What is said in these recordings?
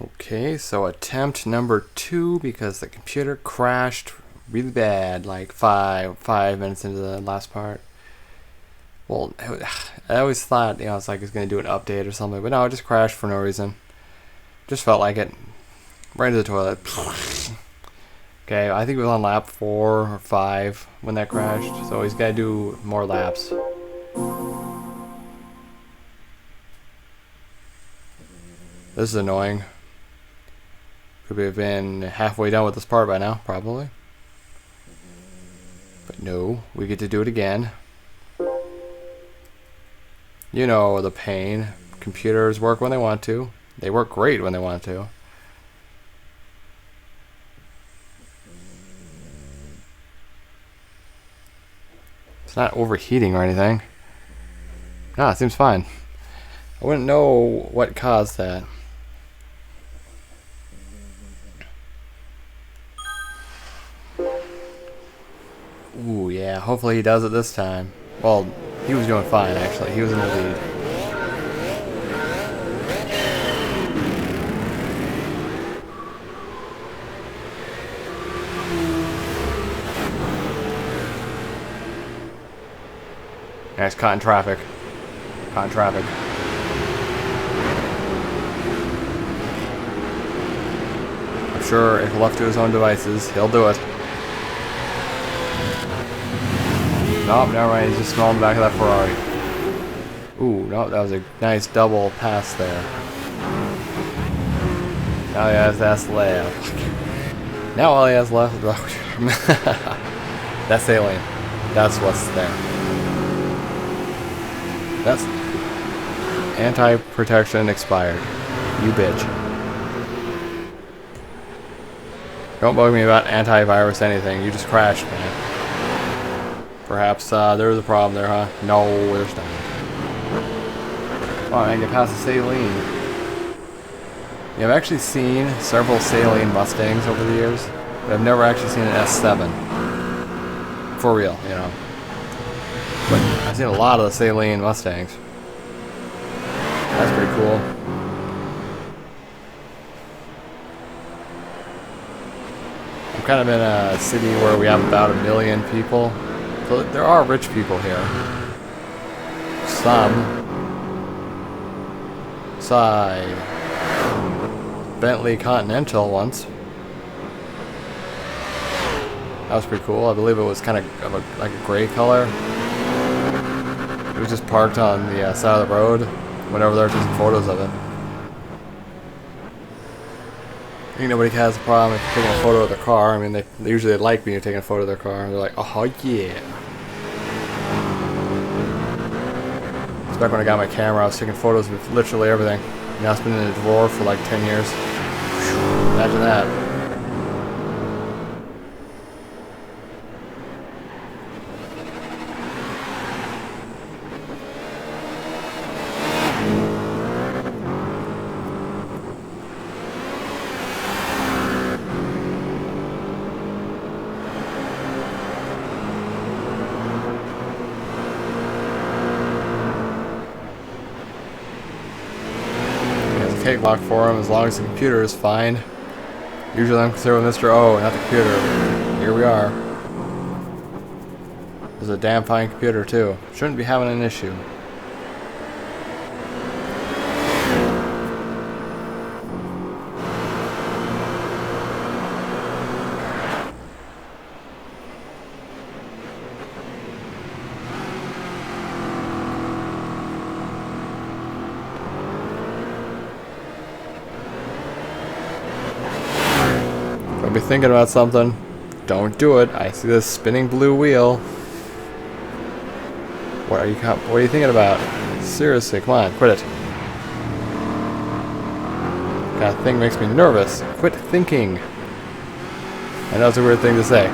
Okay, so attempt number 2 because the computer crashed really bad, like five minutes into the last part. Well, I always thought, it's like it's gonna do an update or something, but no, it just crashed for no reason. Just felt like it. Right into the toilet. Okay, I think it was on lap 4 or 5 when that crashed, so he's gotta do more laps. This is annoying. Could we have been halfway done with this part by now? Probably. But no, we get to do it again. You know the pain. Computers work when they want to. They work great when they want to. It's not overheating or anything. Nah, it seems fine. I wouldn't know what caused that. Ooh, yeah, hopefully he does it this time. Well, he was doing fine, actually. He was in the lead. Nice, caught in traffic. Caught in traffic. I'm sure if left to his own devices, he'll do it. Nope, never mind. He's just smelling the back of that Ferrari. Ooh, no, that was a nice double pass there. Now he has that's left. Now all he has left is that's alien. That's what's there. That's anti-protection expired. You bitch. Don't bug me about antivirus anything. You just crashed, man. Perhaps there was a problem there, huh? No, there's not. Come on, I can get past the saline. Yeah, I've actually seen several saline Mustangs over the years, but I've never actually seen an S7. For real, But I've seen a lot of the saline Mustangs. That's pretty cool. I'm kind of in a city where we have about 1 million people. So there are rich people here. Some. Saw a Bentley Continental once. That was pretty cool. I believe it was kind of like a gray color. It was just parked on the side of the road. Went over there, took some photos of it. I think nobody has a problem if you're taking a photo of their car. I mean, they usually like when you're taking a photo of their car. They're like, oh yeah. It's back when I got my camera, I was taking photos of literally everything. Now it's been in a drawer for like 10 years. Imagine that. Cakewalk for him as long as the computer is fine. Usually I'm concerned with Mr. O, not the computer. Here we are. There's a damn fine computer too. Shouldn't be having an issue. Be thinking about something. Don't do it. I see this spinning blue wheel. What are you thinking about? Seriously, come on, quit it. That thing makes me nervous. Quit thinking. I know it's a weird thing to say.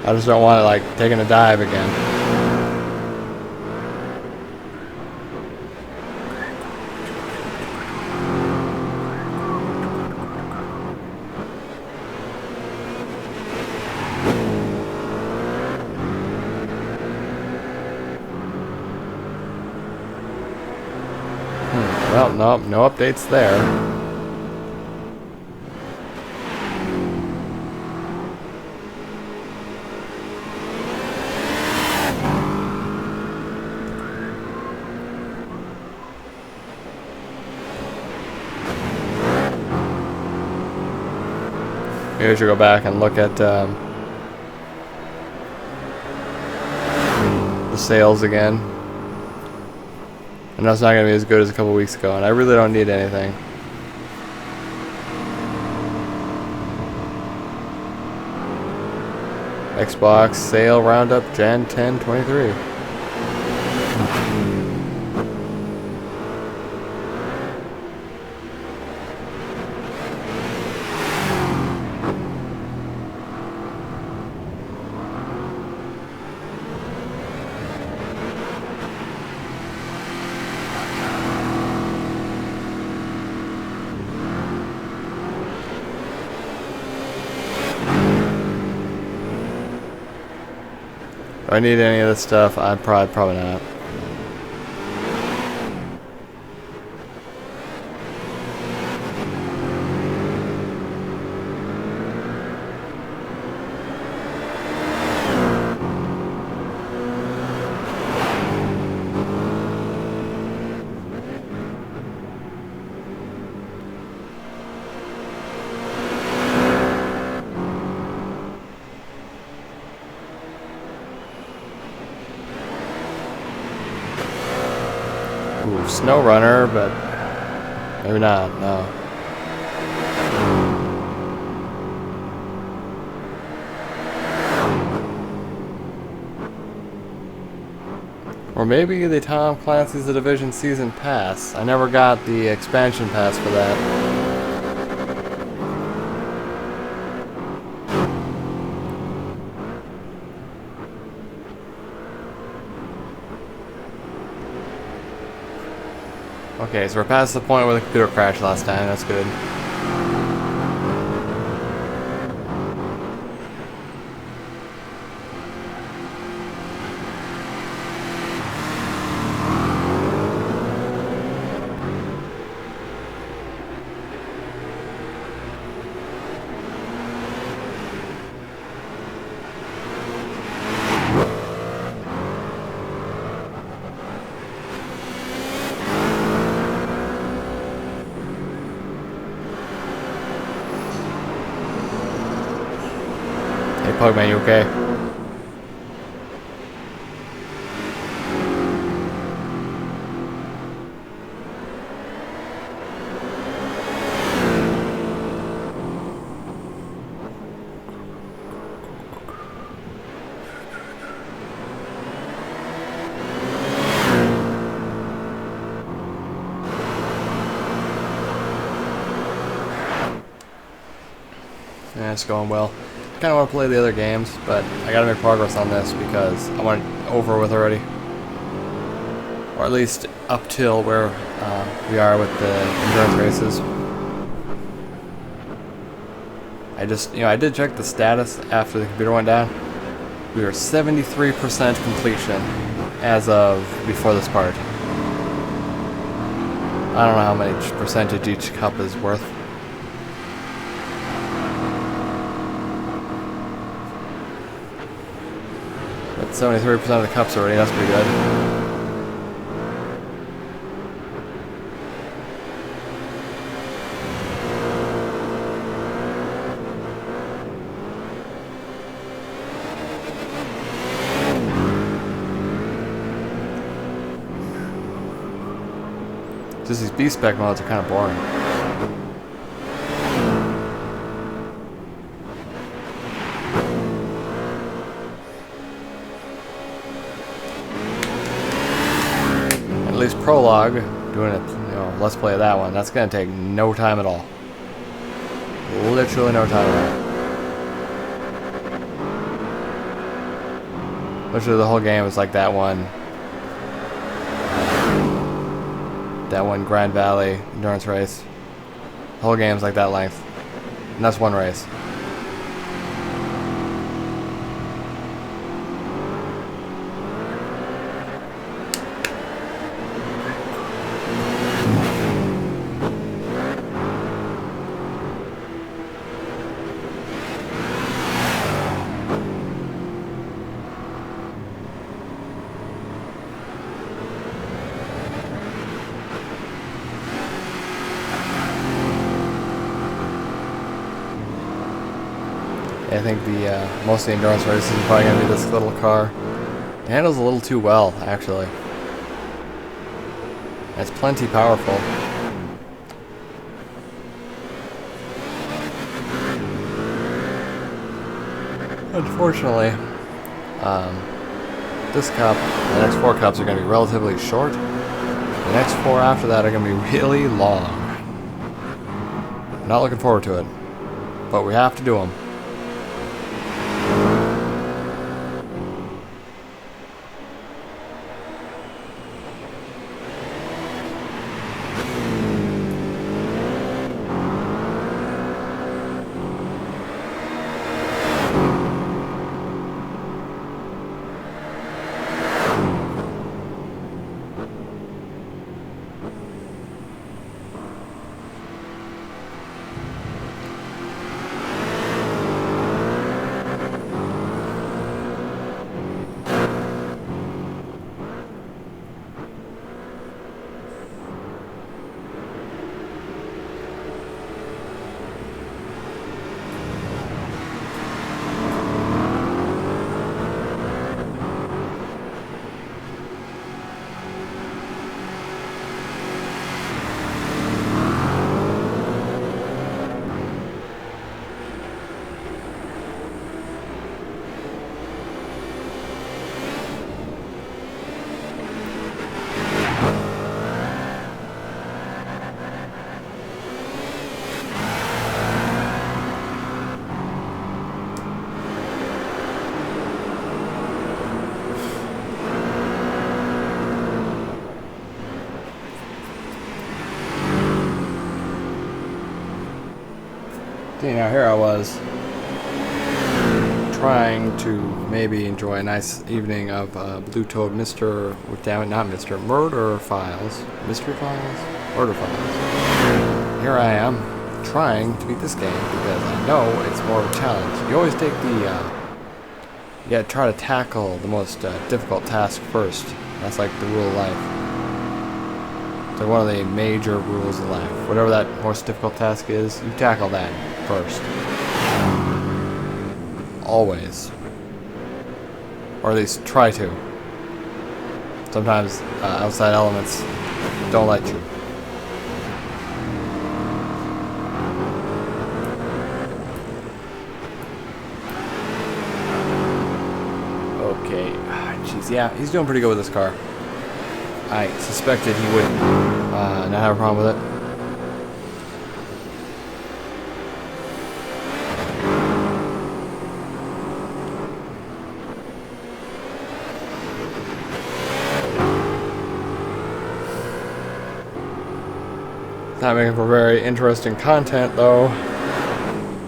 I just don't want it like taking a dive again. Well, no updates there. Maybe I should go back and look at the sales again. I know it's not going to be as good as a couple weeks ago, and I really don't need anything. Xbox sale roundup Jan 10, 23. Do I need any of this stuff? I'd probably not. Ooh, snow runner, but maybe not, no. Or maybe the Tom Clancy's The Division Season Pass. I never got the expansion pass for that. Okay, so we're past the point where the computer crashed last time. That's good. Hey, Pugman, you okay? Yeah, it's going well. I kind of want to play the other games, but I gotta make progress on this because I want it over with already. Or at least up till where we are with the endurance races. I did check the status after the computer went down. We were 73% completion as of before this part. I don't know how many percentage each cup is worth. But 73% of the cups already, that's pretty good. Just these B-spec modes are kind of boring. At least Prologue, doing it, let's play that one. That's gonna take no time at all. Literally no time at all. Literally the whole game is like that one. That one Grand Valley endurance race. The whole game's like that length. And that's one race. I think the most of the endurance races is probably going to be this little car. It handles a little too well, actually. It's plenty powerful. Unfortunately, this cup, the next 4 cups are going to be relatively short. The next 4 after that are going to be really long. I'm not looking forward to it, but we have to do them. See, now here I was trying to maybe enjoy a nice evening of Blue Toad Mr. Not Mr. Murder Files. Mystery Files? Murder Files. Here I am trying to beat this game because I know it's more of a challenge. You always take the, you gotta try to tackle the most difficult task first. That's like the rule of life. It's like one of the major rules of life. Whatever that most difficult task is, you tackle that first. Always. Or at least try to. Sometimes outside elements don't let you. Okay. Jeez, yeah, he's doing pretty good with this car. I suspected he would not have a problem with it. Not making for very interesting content, though.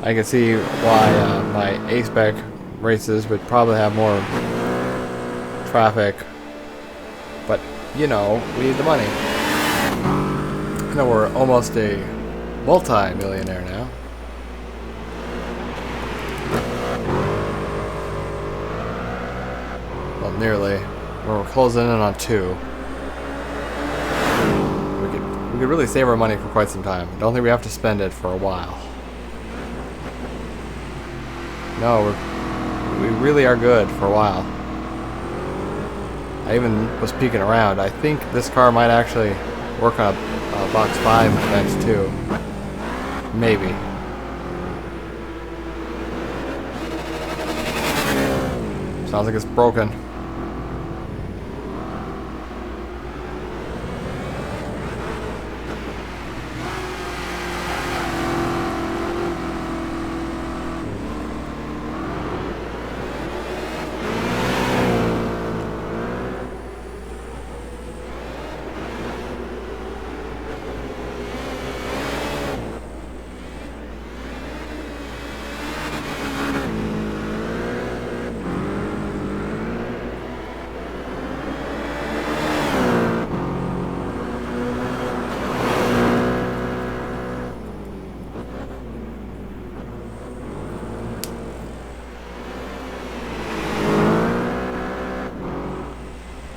I can see why my A-spec races would probably have more traffic, but you know, we need the money. I know we're almost a multi-millionaire now. Well, nearly. We're closing in on 2. We could really save our money for quite some time. I don't think we have to spend it for a while. No, we really are good for a while. I even was peeking around. I think this car might actually work on a box 5 events too. Maybe. Sounds like it's broken.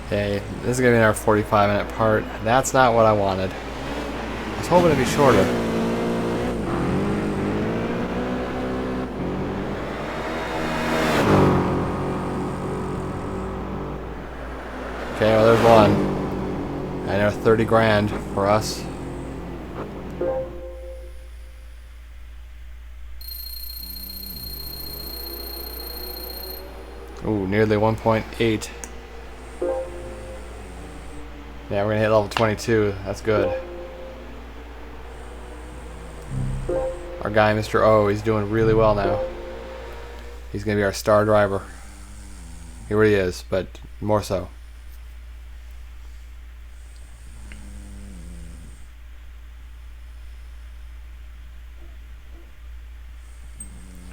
Okay, this is going to be our 45-minute part. That's not what I wanted. I was hoping to be shorter. there, 30 grand for us. Ooh, nearly 1.8. Yeah, we're gonna hit level 22. That's good. Our guy, Mr. O, he's doing really well now. He's gonna be our star driver. He already is, but more so.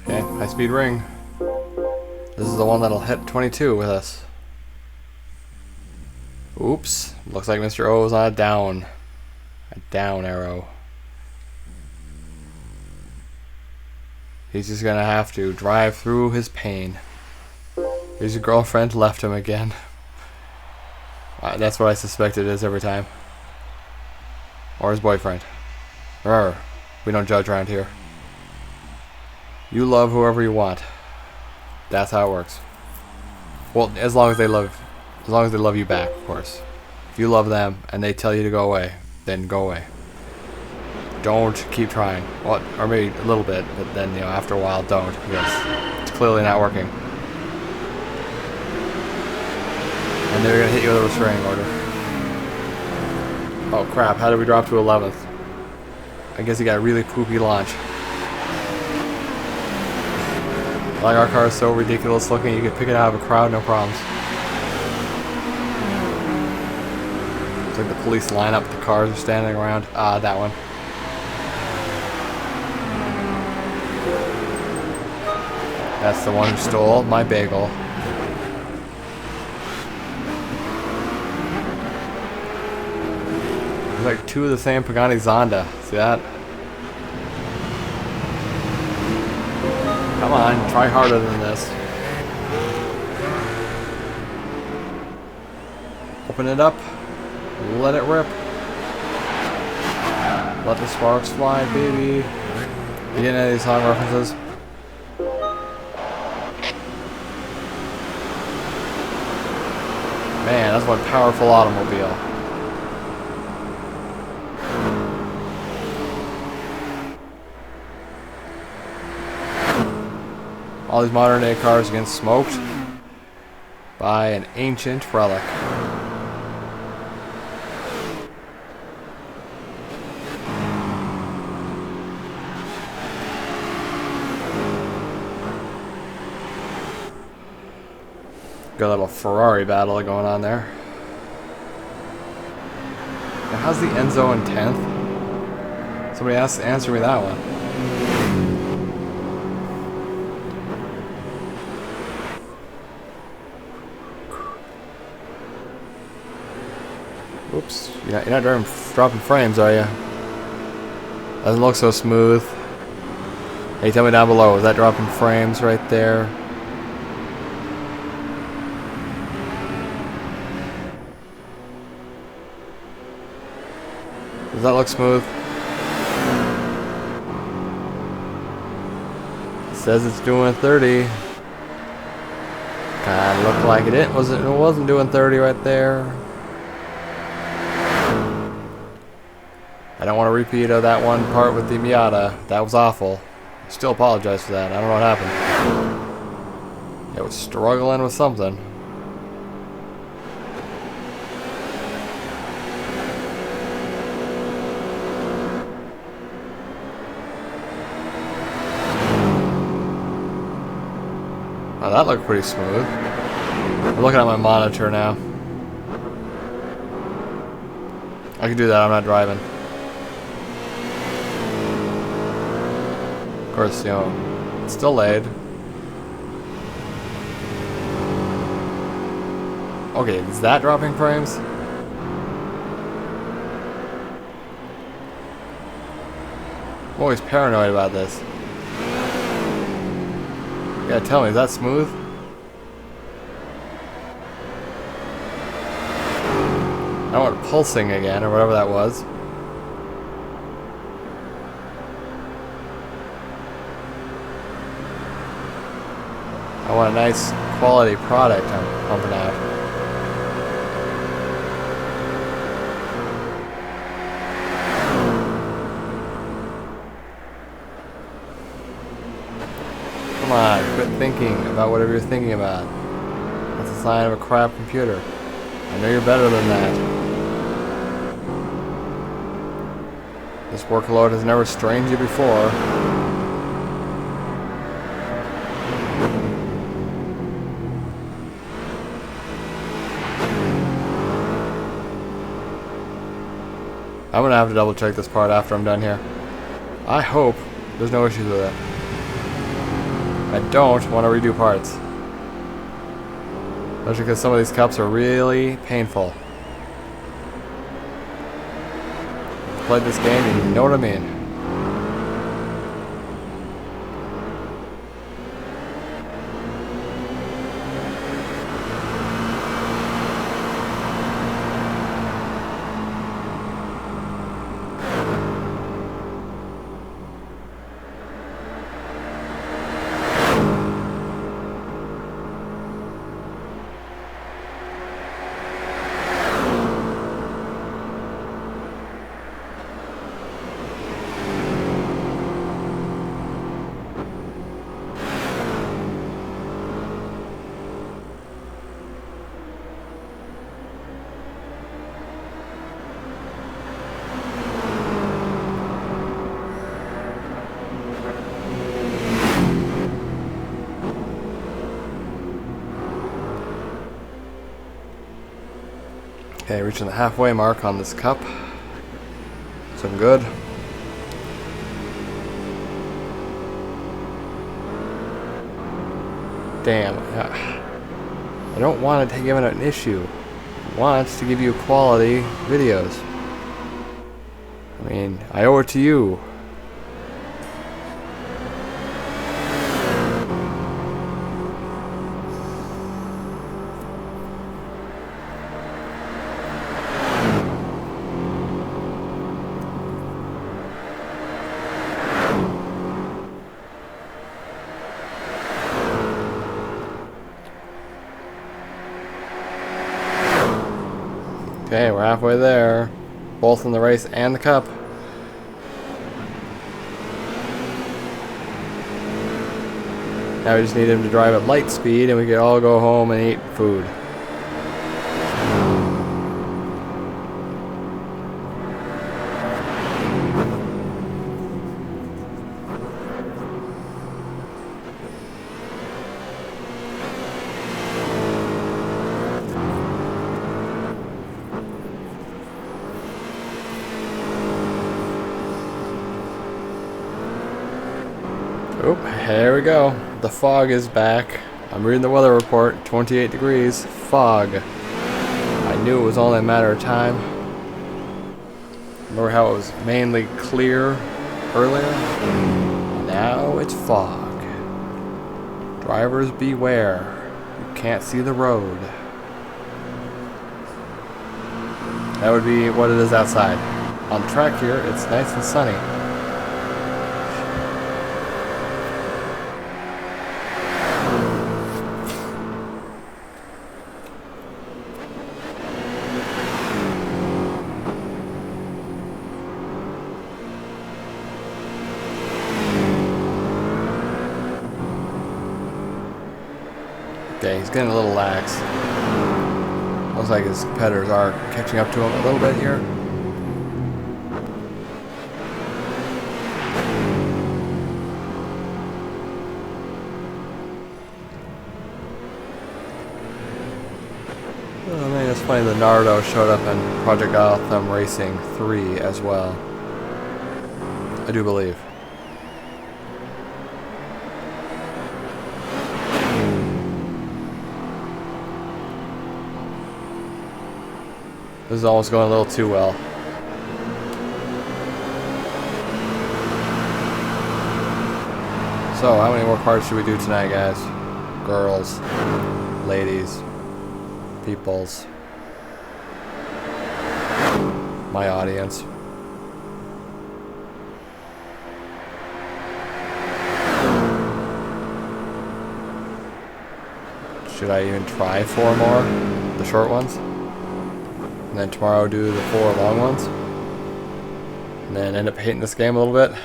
Okay, high-speed ring. This is the one that'll hit 22 with us. Oops. Looks like Mr. O is on a down. A down arrow. He's just gonna have to drive through his pain. His girlfriend left him again. That's what I suspect it is every time. Or his boyfriend. Rrr. We don't judge around here. You love whoever you want. That's how it works. Well, as long as they love you back, of course. If you love them and they tell you to go away, then go away. Don't keep trying. Well, or maybe a little bit, but then, you know, after a while, don't, because it's clearly not working. And they're gonna hit you with a restraining order. Oh crap! How did we drop to 11th? I guess he got a really poopy launch. Like, our car is so ridiculous looking, you could pick it out of a crowd, no problems. It's like the police line up, the cars are standing around. That one. That's the one who stole my bagel. There's like two of the same Pagani Zonda. See that? Come on, try harder than this. Open it up. Let it rip. Let the sparks fly, baby. You getting any of these song references? Man, that's one powerful automobile. All these modern day cars getting smoked by an ancient relic. Got a little Ferrari battle going on there. Now, how's the Enzo in 10th? Somebody has to answer me that one. Oops, you're not dropping frames, are you? Doesn't look so smooth. Hey, tell me down below, is that dropping frames right there? Does that look smooth? It says it's doing 30. Kinda looked like it wasn't doing 30 right there. I don't want a repeat of that one part with the Miata. That was awful. Still apologize for that. I don't know what happened. It was struggling with something. Oh, that looked pretty smooth. I'm looking at my monitor now. I can do that, I'm not driving. Of course, you know, it's still delayed. Okay, is that dropping frames? I'm always paranoid about this. You gotta tell me, is that smooth? I want pulsing again, or whatever that was. I want a nice quality product I'm pumping out. thinking about whatever you're thinking about. That's a sign of a crap computer. I know you're better than that. This workload has never strained you before. I'm gonna have to double check this part after I'm done here. I hope there's no issues with it. I don't want to redo parts. Especially because some of these cups are really painful. Played this game, you know what I mean. Okay, reaching the halfway mark on this cup. So I'm good. Damn. I don't want to give it an issue. I want to give you quality videos. I mean, I owe it to you. Okay, we're halfway there. Both in the race and the cup. Now we just need him to drive at light speed and we can all go home and eat food. Oop, there we go. The fog is back. I'm reading the weather report. 28 degrees. Fog. I knew it was only a matter of time. Remember how it was mainly clear earlier? Now it's fog. Drivers beware. You can't see the road. That would be what it is outside. On the track here, it's nice and sunny. Okay, he's getting a little lax. Looks like his competitors are catching up to him a little bit here. Oh man, it's funny that Nardo showed up in Project Gotham Racing 3 as well. I do believe. This is almost going a little too well. So, how many more parts should we do tonight, guys? Girls, ladies, peoples, my audience. Should I even try 4 more? The short ones? And then tomorrow do the 4 long ones. And then end up hating this game a little bit.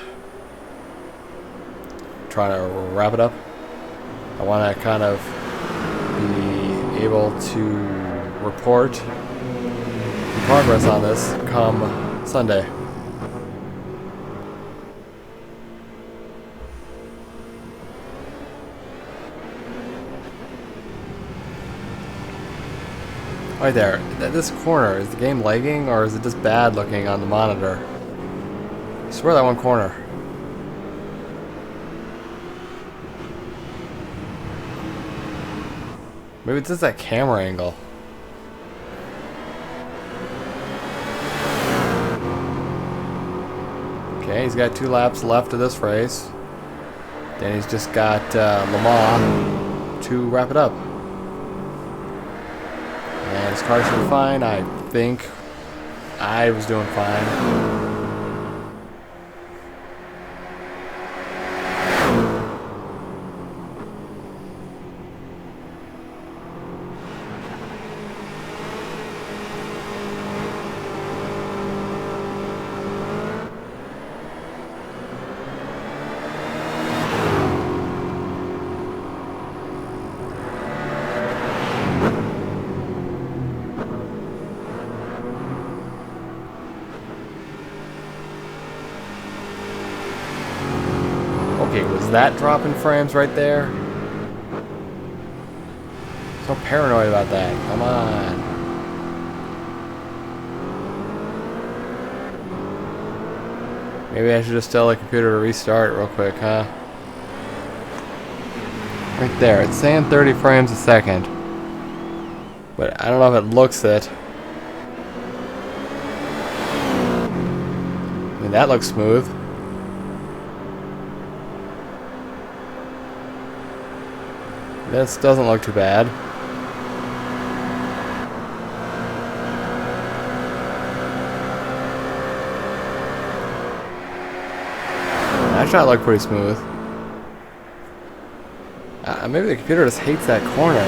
Trying to wrap it up. I want to kind of be able to report progress on this come Sunday. Right there, this corner, is the game lagging or is it just bad looking on the monitor? I swear that one corner. Maybe it's just that camera angle. Okay, he's got 2 laps left of this race. Then he's just got Le Mans to wrap it up. And his car should be fine. I think I was doing fine. Okay, was that drop in frames right there? So paranoid about that. Come on. Maybe I should just tell the computer to restart real quick, huh? Right there. It's saying 30 frames a second. But I don't know if it looks it. I mean, that looks smooth. This doesn't look too bad. That shot looked pretty smooth. Maybe the computer just hates that corner.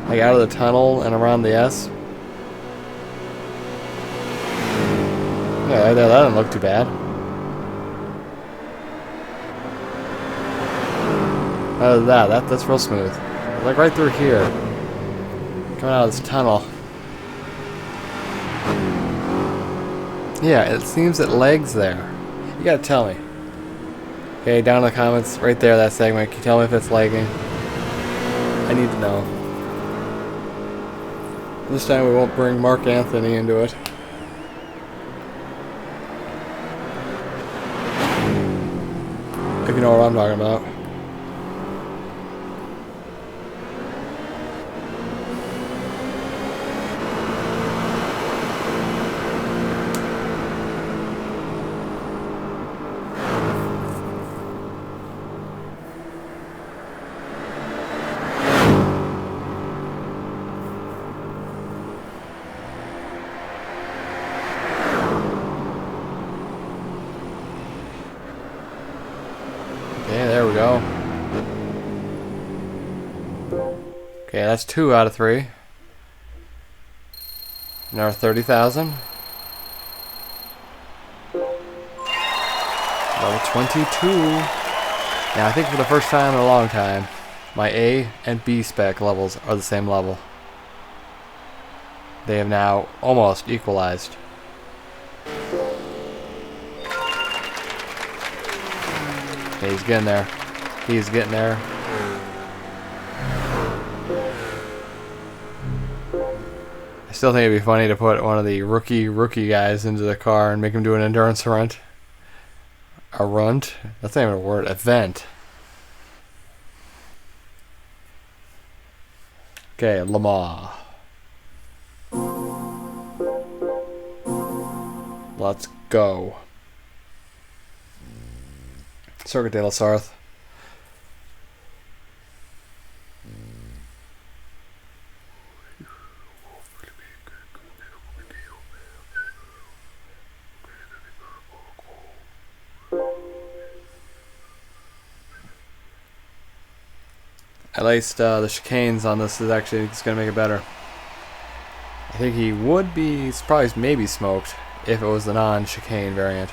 Like out of the tunnel and around the S. Yeah, that doesn't look too bad. Other than that's real smooth. Like right through here. Coming out of this tunnel. Yeah, it seems it lags there. You gotta tell me. Okay, down in the comments, right there, that segment. Can you tell me if it's lagging? I need to know. This time we won't bring Mark Anthony into it. If you know what I'm talking about. Okay, there we go. Okay, that's 2 out of 3. Another 30,000. Level 22. Now I think for the first time in a long time, my A and B spec levels are the same level. They have now almost equalized. Okay, he's getting there. He's getting there. I still think it'd be funny to put one of the rookie guys into the car and make him do an endurance runt. A runt? That's not even a word. Event. Okay, Le Mans. Let's go. Circuit de la Sarthe. At least the chicanes on this is actually going to make it better. I think he would be probably maybe smoked if it was the non-chicane variant.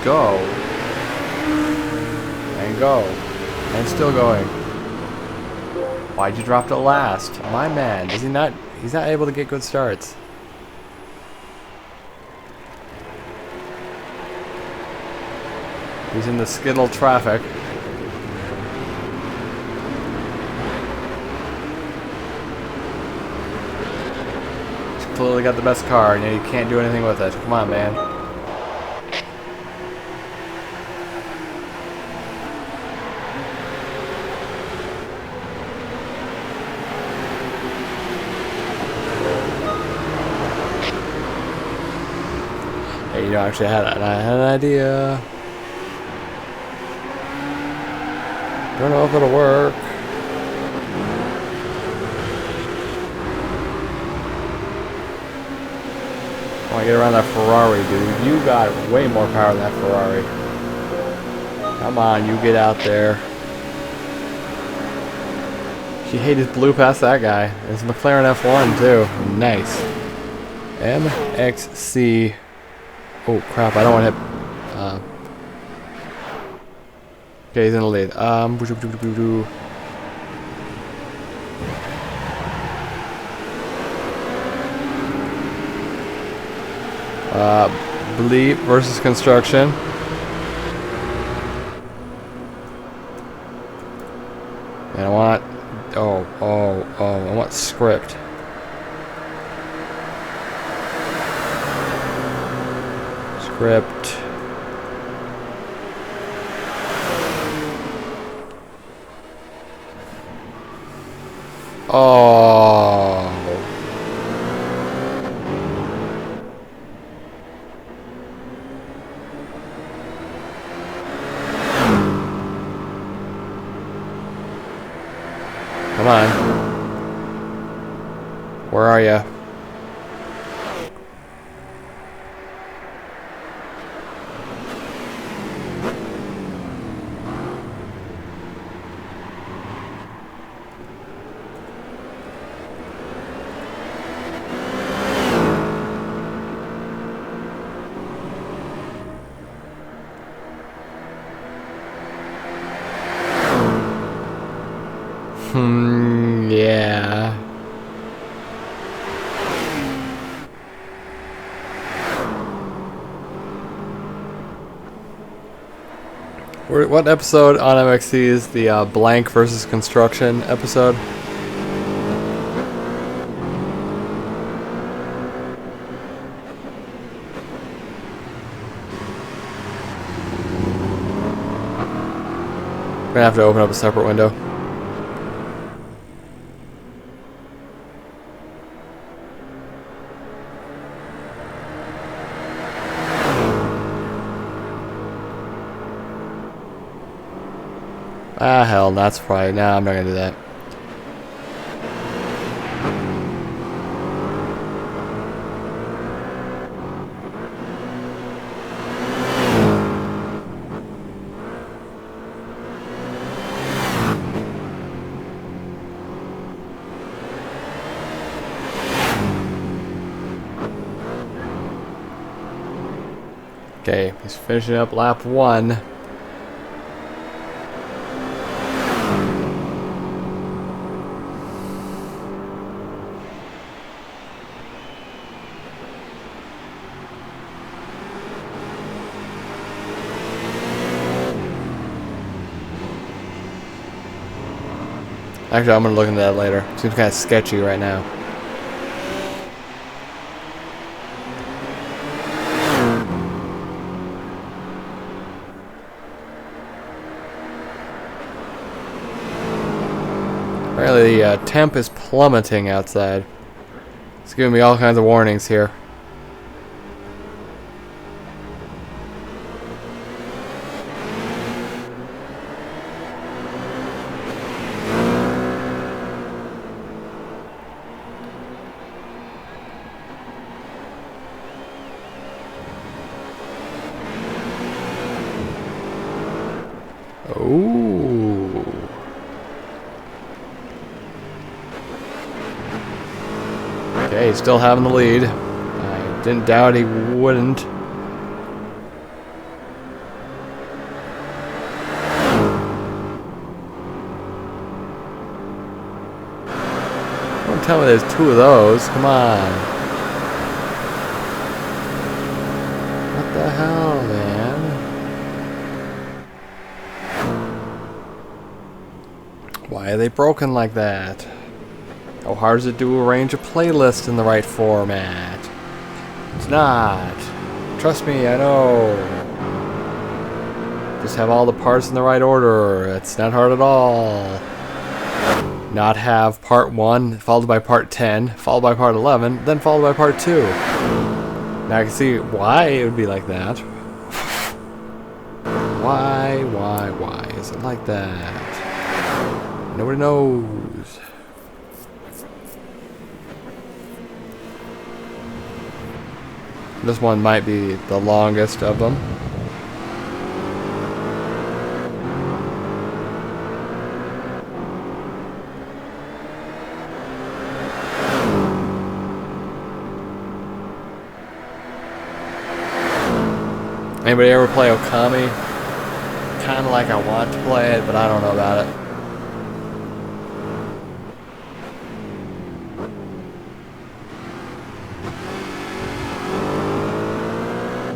go. And go. And still going. Why'd you drop to last? My man, is he not... He's not able to get good starts. He's in the skittle traffic. He's clearly got the best car, and you can't do anything with it. Come on, man. Hey, you know, actually, I had an idea. Don't know if it'll work. I want to get around that Ferrari, dude. You got way more power than that Ferrari. Come on, you get out there. He just blew past that guy. It's McLaren F1 too. Nice. MXC. Oh crap! I don't want to hit. Okay, he's in the lead. Bleep versus construction. And I want... I want script. Script. Oh. Come on. Where are you? Yeah. What episode on MXC is the blank versus construction episode? I'm gonna have to open up a separate window. Ah, hell, that's probably... Nah, I'm not gonna do that. Okay, he's finishing up lap 1. Actually, I'm gonna look into that later. Seems kind of sketchy right now. Apparently the temp is plummeting outside. It's giving me all kinds of warnings here. Ooh. Okay, he's still having the lead. I didn't doubt he wouldn't. Don't tell me there's 2 of those. Come on. What the hell, man? Why are they broken like that? How hard is it to arrange a playlist in the right format? It's not. Trust me, I know. Just have all the parts in the right order. It's not hard at all. Not have part 1 followed by part 10, followed by part 11, then followed by part 2. Now I can see why it would be like that. Why is it like that? Nobody knows. This one might be the longest of them. Anybody ever play Okami? Kind of like I want to play it, but I don't know about it.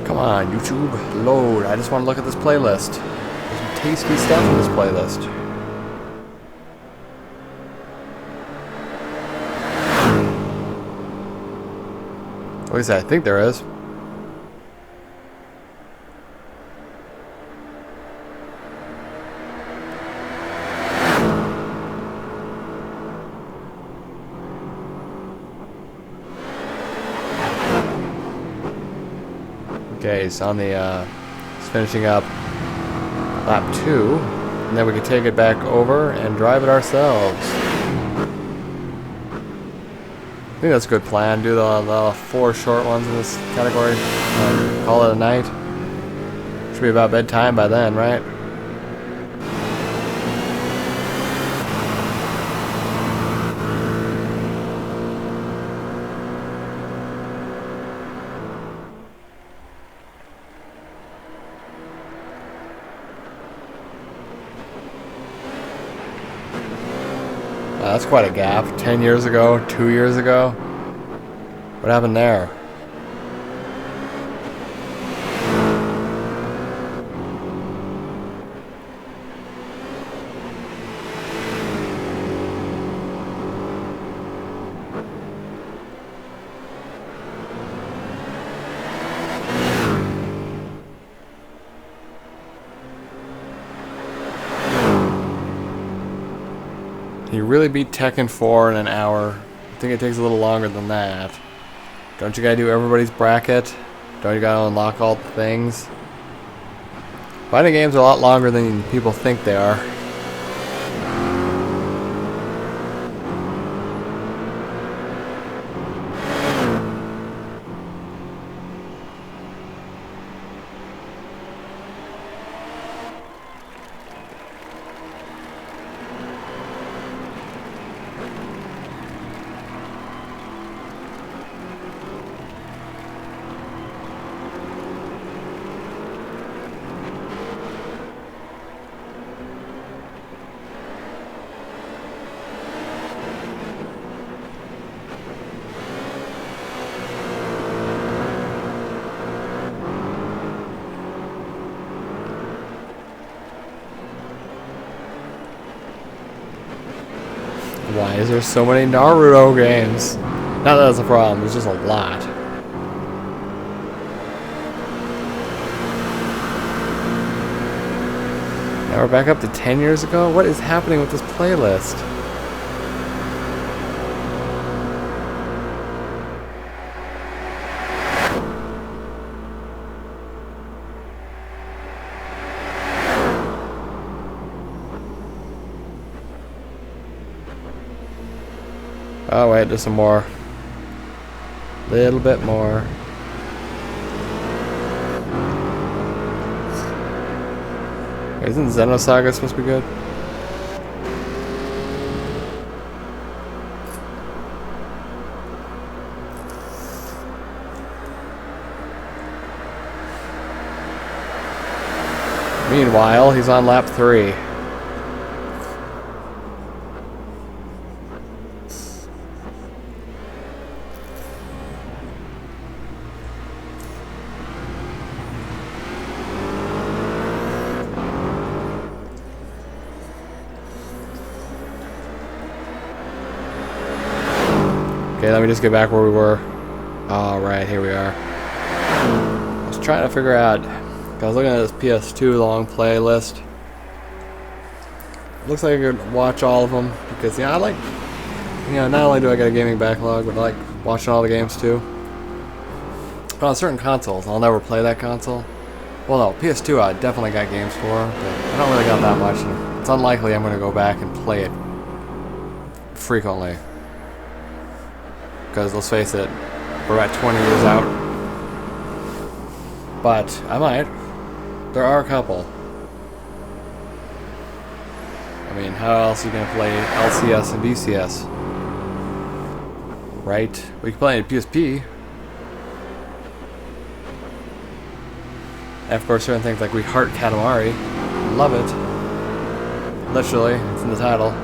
Come on, YouTube, load. I just want to look at this playlist. There's some tasty stuff in this playlist. At least I think there is. Okay, so on the, it's finishing up lap 2, and then we can take it back over and drive it ourselves. I think that's a good plan. Do the 4 short ones in this category. Call it a night. Should be about bedtime by then, right? That's quite a gap. 10 years ago, 2 years ago. What happened there? You really beat Tekken 4 in an hour. I think it takes a little longer than that. Don't you gotta do everybody's bracket? Don't you gotta unlock all the things? Fighting games are a lot longer than people think they are. Why is there so many Naruto games? Not that that's a problem, there's just a lot. Now we're back up to 10 years ago? What is happening with this playlist? Oh wait, there's some more. Little bit more. Isn't Xenosaga supposed to be good? Meanwhile, he's on lap 3. Okay, let me just get back where we were. Alright, here we are. I was trying to figure out, I was looking at this PS2 long playlist. Looks like I could watch all of them because, I like, not only do I get a gaming backlog, but I like watching all the games too. But on certain consoles, I'll never play that console. Well, no, PS2 I definitely got games for, but I don't really got that much. And it's unlikely I'm going to go back and play it frequently. Because let's face it, we're about 20 years out. But I might. There are a couple. I mean, how else are you going to play LCS and DCS? Right? We can play it PSP. And of course, certain things like We Heart Katamari. Love it. Literally, it's in the title.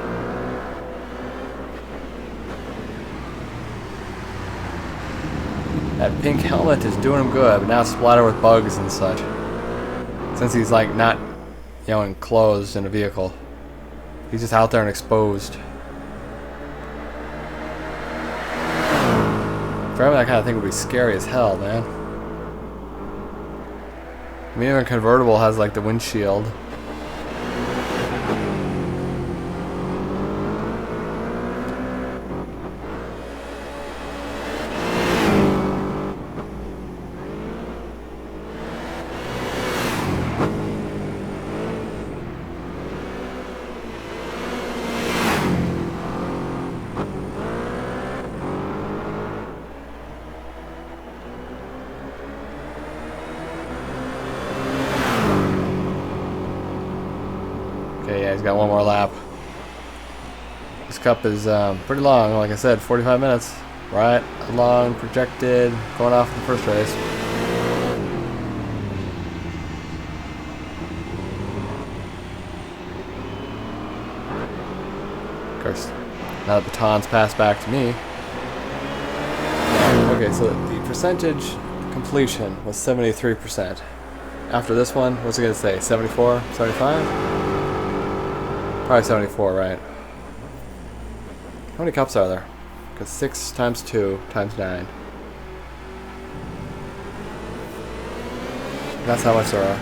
That pink helmet is doing him good, but now splattered with bugs and such. Since he's like not, enclosed in a vehicle. He's just out there and exposed. Driving that kind of thing would be scary as hell, man. I mean, even a convertible has like the windshield. Okay, yeah, he's got one more lap. This cup is pretty long, like I said, 45 minutes. Right along, projected, going off in the first race. Of course, now the baton's passed back to me. Okay, so the percentage completion was 73%. After this one, what's it going to say? 74? 75? Probably 74, right? How many cups are there? Because 6 times 2 times 9. That's how much there are.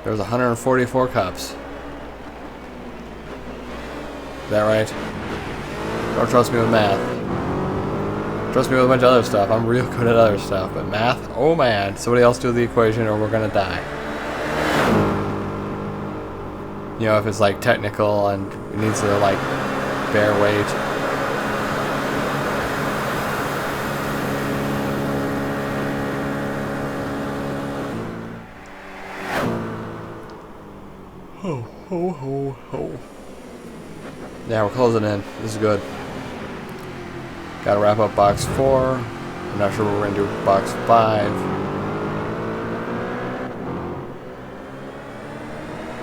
There's 144 cups. Is that right? Don't trust me with math. Trust me with a bunch of other stuff. I'm real good at other stuff, but math, oh man. Somebody else do the equation or we're gonna die. If it's like technical and it needs to like bear weight. Ho, ho, ho, ho. Yeah, we're closing in. This is good. Gotta wrap up box 4. I'm not sure what we're gonna do with box 5.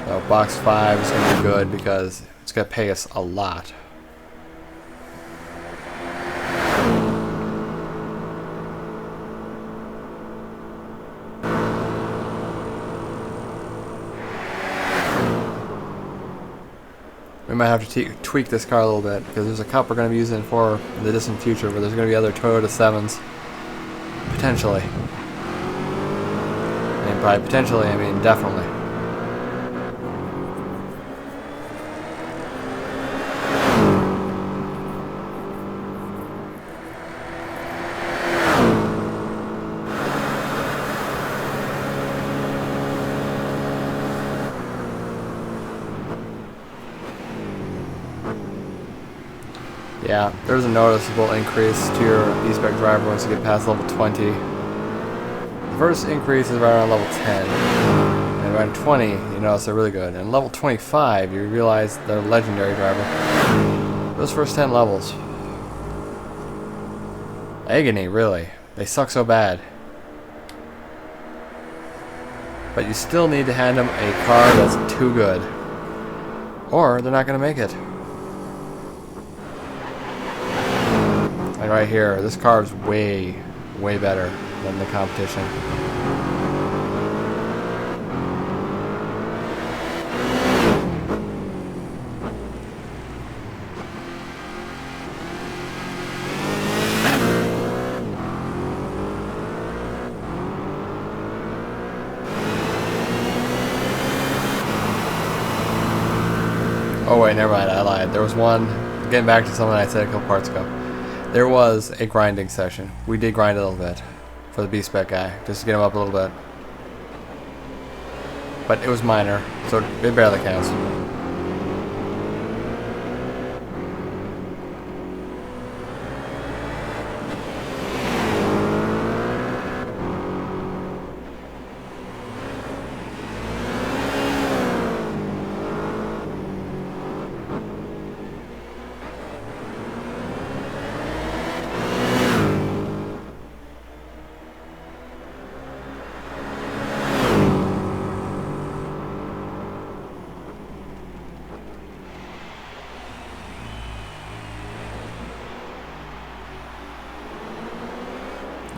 So box 5 is gonna be good because it's gonna pay us a lot. We might have to tweak this car a little bit because there's a cup we're going to be using for the distant future, but there's going to be other Toyota 7s. Potentially. And by potentially, I mean definitely. Yeah, there's a noticeable increase to your B-spec driver once you get past level 20. The first increase is right around level 10. And around 20, you notice they're really good. And level 25, you realize they're a legendary driver. Those first 10 levels. Agony, really. They suck so bad. But you still need to hand them a car that's too good. Or they're not going to make it. Like right here, this car is way better than the competition. Oh wait, never mind, I lied. There was one, getting back to something I said a couple parts ago. There was a grinding session. We did grind a little bit for the B-spec guy, just to get him up a little bit. But it was minor, so it barely counts.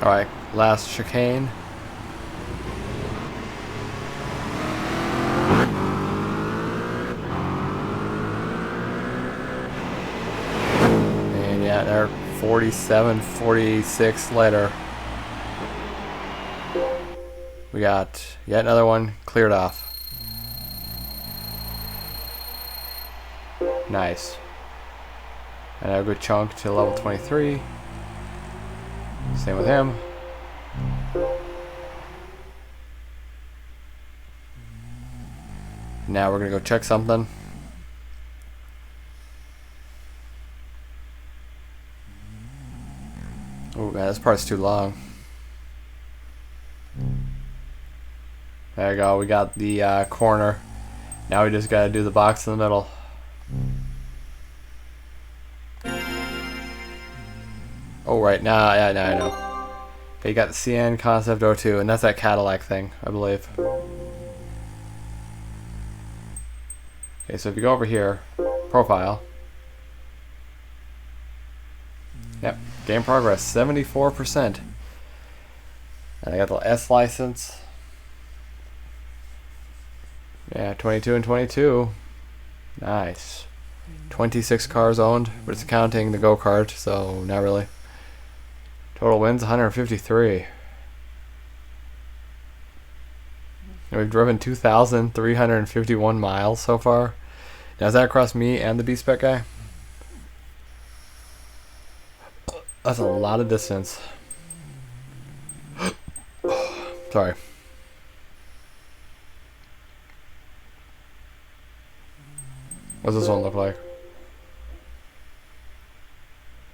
Alright, last chicane. And yeah, they're 47, 46 later. We got yet another one cleared off. Nice. And a good chunk to level 23. Same with him. Now we're gonna go check something. Oh man, this part's too long. There you go, we got the corner. Now we just gotta do the box in the middle. Oh right, now I know. Okay, you got the CN Concept 02, and that's that Cadillac thing, I believe. Okay, so if you go over here, profile. Yep, game progress, 74%. And I got the S license. Yeah, 22 and 22. Nice. 26 cars owned, but it's counting the go-kart, so not really. Total wins 153. And we've driven 2,351 miles so far. Now is that across me and the B-spec guy? That's a lot of distance. Sorry. What does this one look like?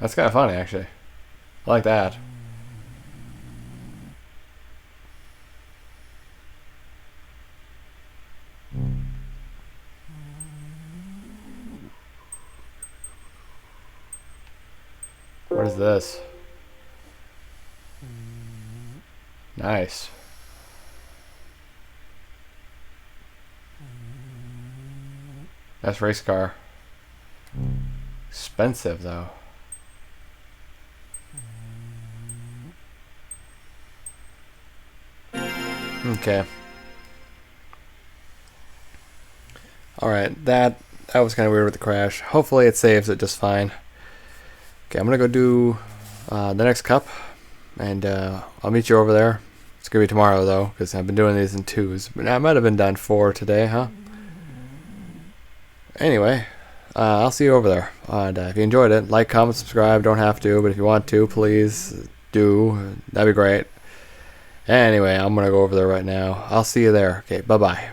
That's kind of funny, actually. I like that. What is this? Nice. That's race car. Expensive though. Okay. Alright, that was kind of weird with the crash. Hopefully it saves it just fine. Okay, I'm gonna go do the next cup, and I'll meet you over there. It's gonna be tomorrow though, because I've been doing these in twos. But I might have been done 4 today, huh? Anyway, I'll see you over there. And if you enjoyed it, like, comment, subscribe. Don't have to, but if you want to, please do. That'd be great. Anyway, I'm gonna go over there right now. I'll see you there. Okay, bye-bye.